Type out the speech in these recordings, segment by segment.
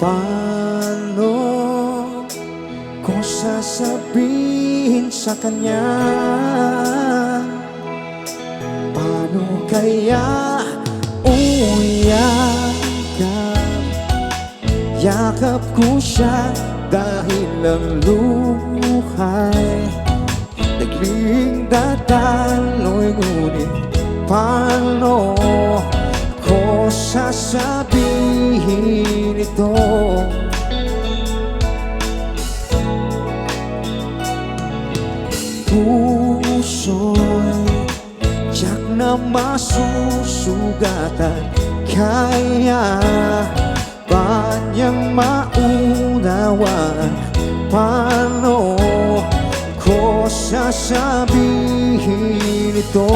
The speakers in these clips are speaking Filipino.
Paano ko sasabihin sa kanya? Paano kaya yakap ko siya dahil ang luhay nagling dadaloy, ngunit paano ko sasabihin ito? Puso'y tiyak na masusugatan, kaya ba niyang maunawaan? Paano ko sasabihin ito?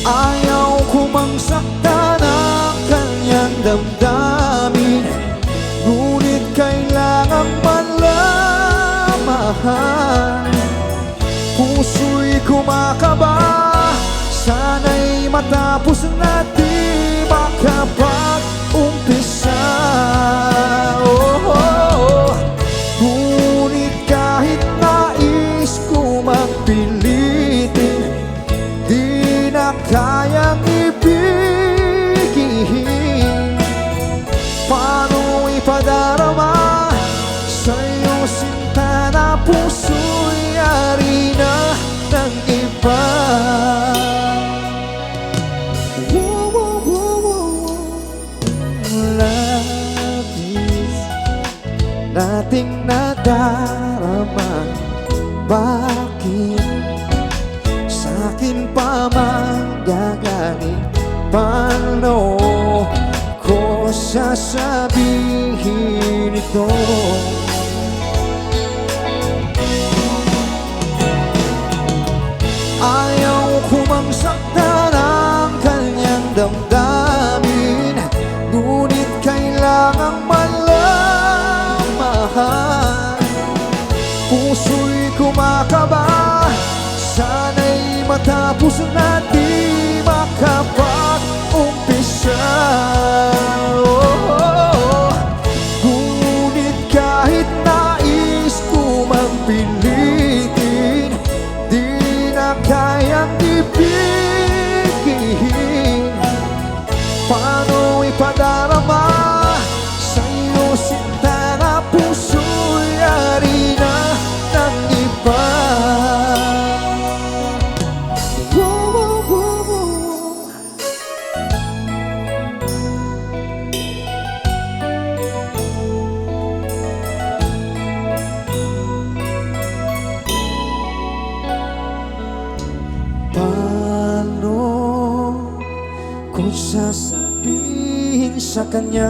Ayaw ko mang saktan ang kanyang damdamin, ngunit kailangan malamahan. Puso'y kumakaba, sana'y matapos na di makapag-umpisa. Ngunit kahit nais ko magpilitin, di na kayang ibigin. Paano ipadarama sa'yo sinta na puso'y yari na ng iba? Labis nating nadarama, bakit sa'kin pa manggagaling? Paano ko sasabihin ito? Ayaw ko mang saktan ang kanyang damdamin, ngunit kailangang malamahan. Puso'y kumakaba, sana'y matapos na di makapag-umpisa. Ngunit kahit nais ko magpilitin, di na kayang ibigin. Paano ipadarama sa'yo sinta na puso'y yari na ng iba? Paano ko sasabihin sa kanya?